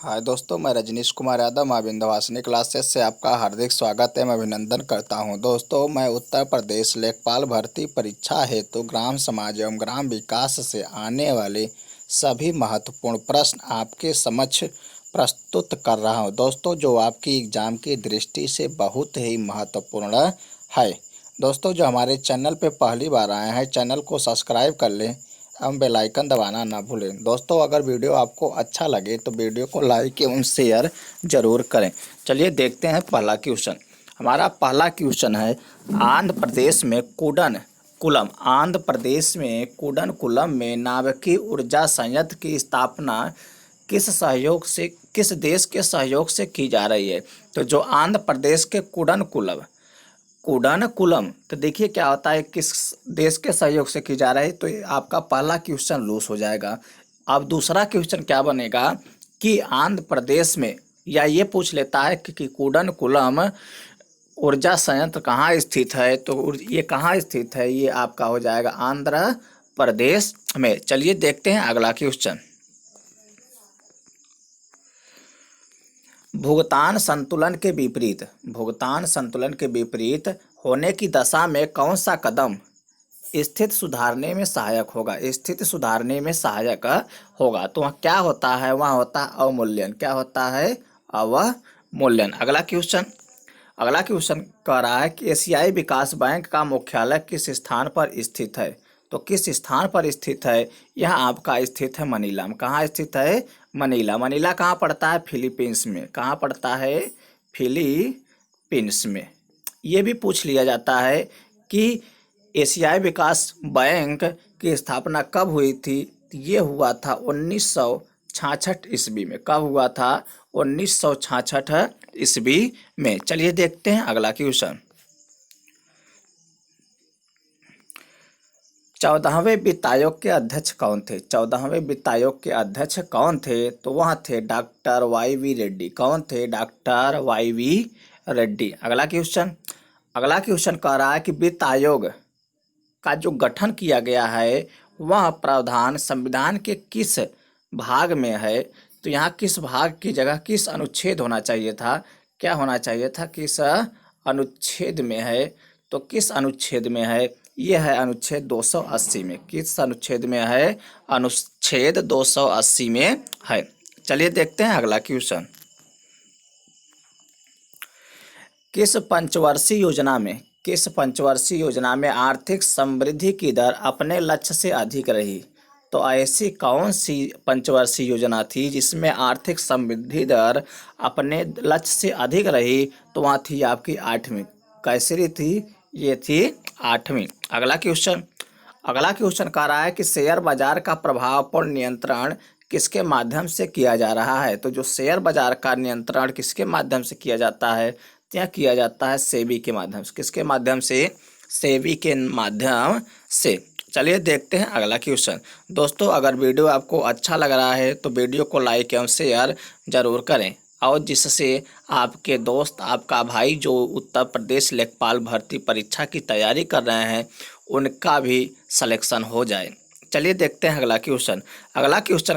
हाय दोस्तों, मैं रजनीश कुमार यादव माँ विंध्यवासिनी क्लासेस से आपका हार्दिक स्वागत एवं अभिनंदन करता हूं। दोस्तों, मैं उत्तर प्रदेश लेखपाल भर्ती परीक्षा हेतु ग्राम समाज एवं ग्राम विकास से आने वाले सभी महत्वपूर्ण प्रश्न आपके समक्ष प्रस्तुत कर रहा हूं। दोस्तों, जो आपकी एग्जाम की दृष्टि से बहुत ही महत्वपूर्ण है। दोस्तों, जो हमारे चैनल पर पहली बार आए हैं, चैनल को सब्सक्राइब कर लें एवं बेल आइकन दबाना ना भूलें। दोस्तों, अगर वीडियो आपको अच्छा लगे तो वीडियो को लाइक एवं शेयर जरूर करें। चलिए देखते हैं पहला क्वेश्चन। हमारा पहला क्वेश्चन है, आंध्र प्रदेश में कूडनकुलम में नाभिकीय ऊर्जा संयंत्र की स्थापना किस देश के सहयोग से की जा रही है। तो जो आंध्र प्रदेश के कूडनकुलम, तो देखिए क्या होता है, किस देश के सहयोग से की जा रही है। तो ये आपका पहला क्वेश्चन लूज हो जाएगा। अब दूसरा क्वेश्चन क्या बनेगा कि आंध्र प्रदेश में, या ये पूछ लेता है कि कूडनकुलम ऊर्जा संयंत्र कहाँ स्थित है। तो ये कहाँ स्थित है, ये आपका हो जाएगा आंध्र प्रदेश में। चलिए देखते हैं अगला क्वेश्चन। भुगतान संतुलन के विपरीत होने की दशा में कौन सा कदम स्थिति सुधारने में सहायक होगा। तो वहाँ क्या होता है, वहाँ होता है अवमूल्यन। क्या होता है? अवमूल्यन। अगला क्वेश्चन कह रहा है कि एशियाई विकास बैंक का मुख्यालय किस स्थान पर स्थित है। तो किस स्थान पर स्थित है? यह आपका स्थित है मनीला में। कहाँ स्थित है? मनीला कहाँ पड़ता है? फिलीपींस में। कहाँ पड़ता है? फिलीपींस में। ये भी पूछ लिया जाता है कि एशियाई विकास बैंक की स्थापना कब हुई थी। ये हुआ था 1966 ईस्वी में। कब हुआ था? 1966 ईस्वी में। चलिए देखते हैं अगला क्वेश्चन। 14वें वित्त आयोग के अध्यक्ष कौन थे? तो वह थे डॉक्टर वाई वी रेड्डी। कौन थे? Doctor Y V Reddy. अगला क्वेश्चन कह रहा है कि वित्त आयोग का जो गठन किया गया है वह प्रावधान संविधान के किस भाग में है। तो यहाँ किस भाग की जगह किस अनुच्छेद होना चाहिए था? क्या होना चाहिए था? किस अनुच्छेद में है? तो किस अनुच्छेद में है? यह है अनुच्छेद 280 में। किस अनुच्छेद में है? अनुच्छेद 280 में है। चलिए देखते हैं अगला क्वेश्चन। किस पंचवर्षीय योजना में आर्थिक समृद्धि की दर अपने लक्ष्य से अधिक रही। तो ऐसी कौन सी पंचवर्षीय योजना थी जिसमें आर्थिक समृद्धि दर अपने लक्ष्य से अधिक रही? तो वहाँ थी आपकी 8वीं। कैसी थी? ये थी 8वीं। अगला क्वेश्चन कह रहा है कि शेयर बाजार का प्रभावपूर्ण नियंत्रण किसके माध्यम से किया जा रहा है। तो जो शेयर बाजार का नियंत्रण किसके माध्यम से किया जाता है? क्या किया जाता है? सेबी के माध्यम से। किसके माध्यम से? सेबी के माध्यम से। चलिए देखते हैं अगला क्वेश्चन। दोस्तों, अगर वीडियो आपको अच्छा लग रहा है तो वीडियो को लाइक एवं शेयर जरूर करें, और जिससे आपके दोस्त, आपका भाई जो उत्तर प्रदेश लेखपाल भर्ती परीक्षा की तैयारी कर रहे हैं उनका भी सिलेक्शन हो जाए। चलिए देखते हैं अगला क्वेश्चन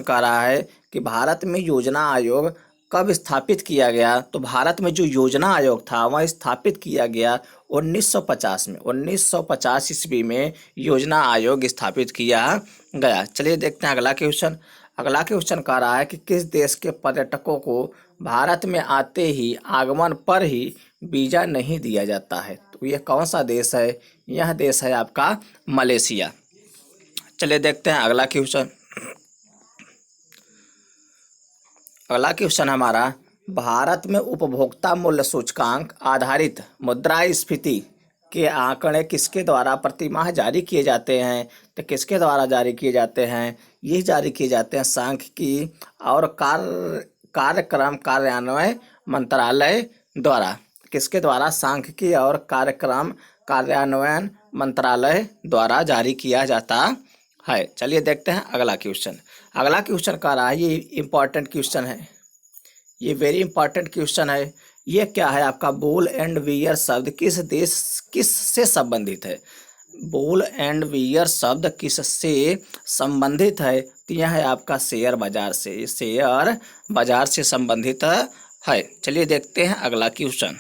कह रहा है कि भारत में योजना आयोग कब स्थापित किया गया। तो भारत में जो योजना आयोग था वह स्थापित किया गया 1950 में। 1950 ईस्वी में योजना आयोग स्थापित किया गया। चलिए देखते हैं अगला क्वेश्चन कह रहा है कि किस देश के पर्यटकों को भारत में आते ही आगमन पर ही वीजा नहीं दिया जाता है। तो यह कौन सा देश है? यह देश है आपका मलेशिया। चलिए देखते हैं अगला क्वेश्चन हमारा, भारत में उपभोक्ता मूल्य सूचकांक आधारित मुद्रास्फीति के आंकड़े किसके द्वारा प्रतिमाह जारी किए जाते हैं। तो किसके द्वारा जारी किए जाते हैं? ये जारी किए जाते हैं सांख्यिकी और कार्यक्रम कार्यान्वयन मंत्रालय द्वारा। किसके द्वारा? सांख्यिकी और कार्यक्रम कार्यान्वयन मंत्रालय द्वारा जारी किया जाता है। चलिए देखते हैं अगला क्वेश्चन कह रहा है, ये इम्पॉर्टेंट क्वेश्चन है, ये वेरी इंपॉर्टेंट क्वेश्चन है। ये क्या है आपका? वूल एंड वियर शब्द किस से संबंधित है? बुल एंड बियर शब्द किससे संबंधित है? तो यह है आपका शेयर बाजार से, शेयर बाजार से संबंधित है। चलिए देखते हैं अगला क्वेश्चन।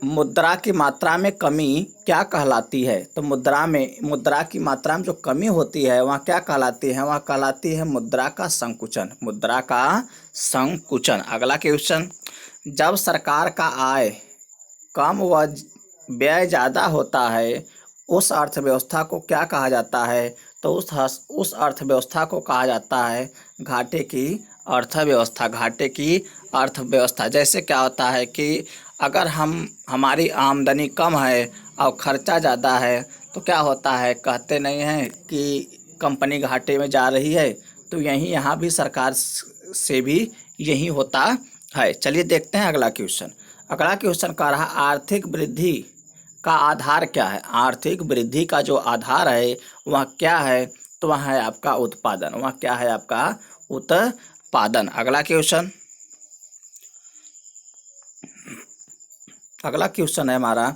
मुद्रा की मात्रा में कमी क्या कहलाती है? तो मुद्रा की मात्रा में जो कमी होती है वह क्या कहलाती है? वह कहलाती है मुद्रा का संकुचन, मुद्रा का संकुचन। अगला क्वेश्चन, जब सरकार का आय कम व व्यय ज़्यादा होता है उस अर्थव्यवस्था को क्या कहा जाता है? तो उस अर्थव्यवस्था को कहा जाता है घाटे की अर्थव्यवस्था, घाटे की अर्थव्यवस्था। जैसे क्या होता है कि अगर हमारी आमदनी कम है और खर्चा ज़्यादा है तो क्या होता है, कहते नहीं हैं कि कंपनी घाटे में जा रही है। तो यहाँ भी सरकार से भी यही होता है। चलिए देखते हैं अगला क्वेश्चन। अगला क्वेश्चन कह रहा आर्थिक वृद्धि का आधार क्या है? आर्थिक वृद्धि का जो आधार है वह क्या है? तो वह है आपका उत्पादन, वह क्या है आपका उत्पादन। अगला क्वेश्चन है हमारा,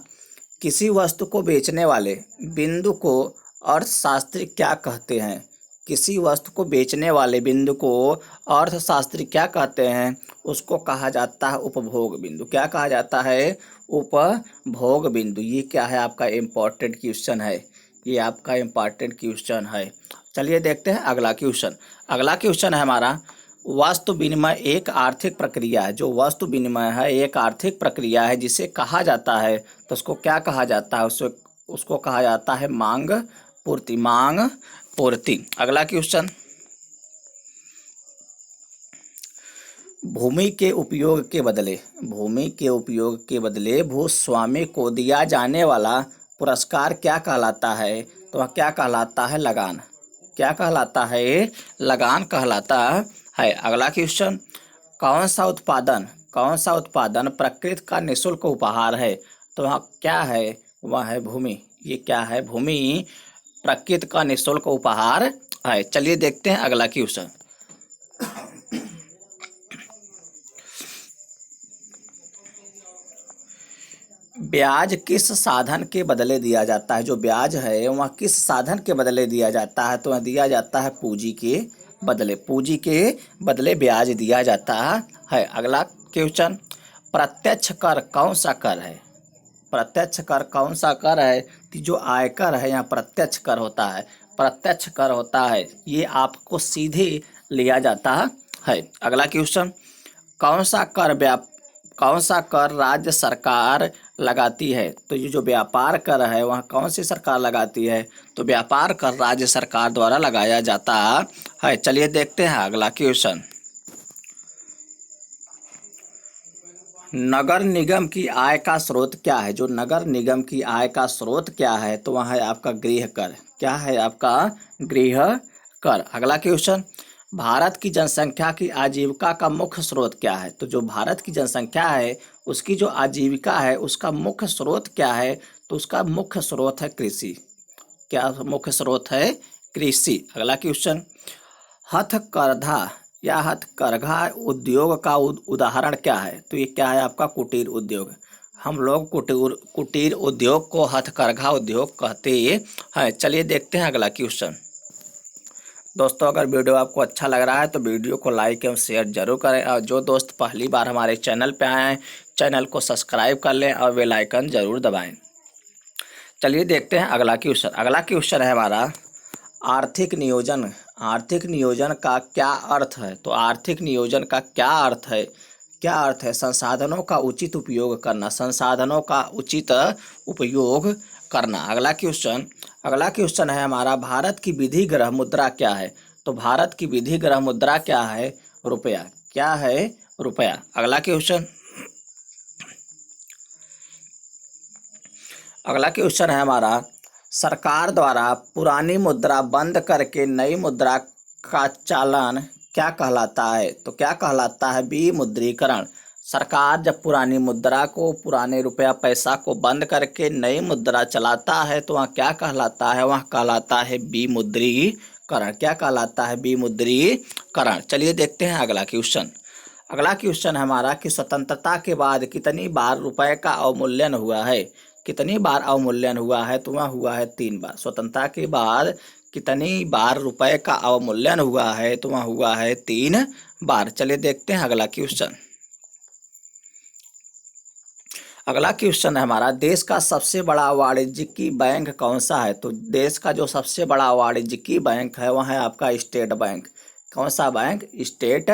किसी वस्तु को बेचने वाले बिंदु को अर्थशास्त्री क्या कहते हैं? किसी वस्तु को बेचने वाले बिंदु को अर्थशास्त्री क्या कहते हैं? उसको कहा जाता है उपभोग बिंदु। क्या कहा जाता है? उपभोग बिंदु। ये क्या है आपका इम्पोर्टेंट क्वेश्चन है, ये आपका इम्पोर्टेंट क्वेश्चन है। चलिए देखते हैं अगला क्वेश्चन। अगला क्वेश्चन है हमारा, वस्तु विनिमय एक आर्थिक प्रक्रिया है। जो वस्तु विनिमय है एक आर्थिक प्रक्रिया है जिसे कहा जाता है, तो उसको क्या कहा जाता है? उसको कहा जाता है मांग पूर्ति, मांग पूर्ति। अगला क्वेश्चन, भूमि के उपयोग के बदले भूस्वामी को दिया जाने वाला पुरस्कार क्या कहलाता है? तो वह क्या कहलाता है? लगान। क्या कहलाता है? लगान कहलाता है। अगला क्वेश्चन, कौन सा उत्पादन प्रकृति का निःशुल्क उपहार है? तो वह क्या है? वह है भूमि। ये क्या है? भूमि प्रकृति का निःशुल्क उपहार है। चलिए देखते हैं अगला क्वेश्चन। ब्याज किस साधन के बदले दिया जाता है? जो ब्याज है वह किस साधन के बदले दिया जाता है? तो वह दिया जाता है पूंजी के बदले, पूंजी के बदले ब्याज दिया जाता है। अगला क्वेश्चन, प्रत्यक्ष कर कौन सा कर है? प्रत्यक्ष कर कौन सा कर है? कि जो आयकर है यहाँ प्रत्यक्ष कर होता है, प्रत्यक्ष कर होता है, ये आपको सीधे लिया जाता है। अगला क्वेश्चन, कौन सा कर राज्य सरकार लगाती है? तो ये जो व्यापार कर है वह कौन सी सरकार लगाती है? तो व्यापार कर राज्य सरकार द्वारा लगाया जाता है। चलिए देखते हैं अगला क्वेश्चन। नगर निगम की आय का स्रोत क्या है? जो नगर निगम की आय का स्रोत क्या है? तो वह है आपका गृह कर। क्या है आपका? गृह कर। अगला क्वेश्चन, भारत की जनसंख्या की आजीविका का मुख्य स्रोत क्या है? तो जो भारत की जनसंख्या है उसकी जो आजीविका है उसका मुख्य स्रोत क्या है? तो उसका मुख्य स्रोत है कृषि। क्या मुख्य स्रोत है? कृषि। अगला क्वेश्चन, हथकरघा या हथकरघा उद्योग का उदाहरण क्या है? तो ये क्या है आपका? कुटीर उद्योग। हम लोग कुटीर उद्योग को हथकरघा उद्योग कहते हैं। चलिए देखते हैं अगला क्वेश्चन। दोस्तों, अगर वीडियो आपको अच्छा लग रहा है तो वीडियो को लाइक एवं शेयर जरूर करें, और जो दोस्त पहली बार हमारे चैनल पे आए हैं चैनल को सब्सक्राइब कर लें और बेल आइकन जरूर दबाएं। चलिए देखते हैं अगला क्वेश्चन। अगला क्वेश्चन है हमारा, आर्थिक नियोजन। आर्थिक नियोजन का क्या अर्थ है? तो आर्थिक नियोजन का क्या अर्थ है? क्या अर्थ है? संसाधनों का उचित उपयोग करना, संसाधनों का उचित उपयोग करना। अगला क्वेश्चन है हमारा, भारत की विधि ग्रह मुद्रा क्या है? तो भारत की विधि ग्रह मुद्रा क्या है? रुपया। क्या है? रुपया। अगला क्वेश्चन है हमारा, सरकार द्वारा पुरानी मुद्रा बंद करके नई मुद्रा का चालन क्या कहलाता है? तो क्या कहलाता है? विमुद्रीकरण। सरकार जब पुरानी मुद्रा को, पुराने रुपया पैसा को बंद करके नई मुद्रा चलाता है तो वह क्या कहलाता है? वह कहलाता है विमुद्रीकरण। क्या कहलाता है? विमुद्रीकरण। चलिए देखते हैं अगला क्वेश्चन। अगला क्वेश्चन है हमारा कि स्वतंत्रता के बाद कितनी बार रुपए का अवमूल्यन हुआ है। कितनी बार अवमूल्यन हुआ है, तो वह हुआ है 3 बार। स्वतंत्रता के बाद कितनी बार रुपए का अवमूल्यन हुआ है, तो वह हुआ है 3 बार। चलिए देखते हैं अगला क्वेश्चन। अगला क्वेश्चन है हमारा, देश का सबसे बड़ा वाणिज्यिक बैंक कौन सा है। तो देश का जो सबसे बड़ा वाणिज्यिक बैंक है वह है आपका स्टेट बैंक। कौन सा बैंक? स्टेट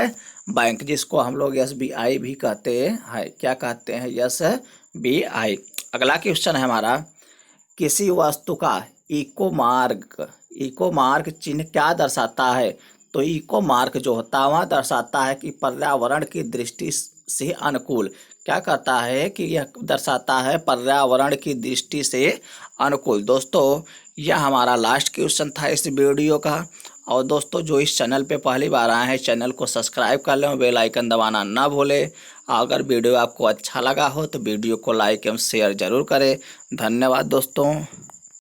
बैंक, जिसको हम लोग SBI भी कहते हैं। क्या कहते हैं? SBI। अगला क्वेश्चन है हमारा, किसी वस्तु का इको मार्क चिन्ह क्या दर्शाता है। तो इको मार्क जो होता है वह दर्शाता है कि पर्यावरण की दृष्टि से अनुकूल। क्या कहता है कि यह दर्शाता है पर्यावरण की दृष्टि से अनुकूल। दोस्तों, यह हमारा लास्ट क्वेश्चन था इस वीडियो का। और दोस्तों, जो इस चैनल पे पहली बार आए हैं, चैनल को सब्सक्राइब कर लें, बेल आइकन दबाना ना भूलें। अगर वीडियो आपको अच्छा लगा हो तो वीडियो को लाइक एवं शेयर जरूर करें। धन्यवाद दोस्तों।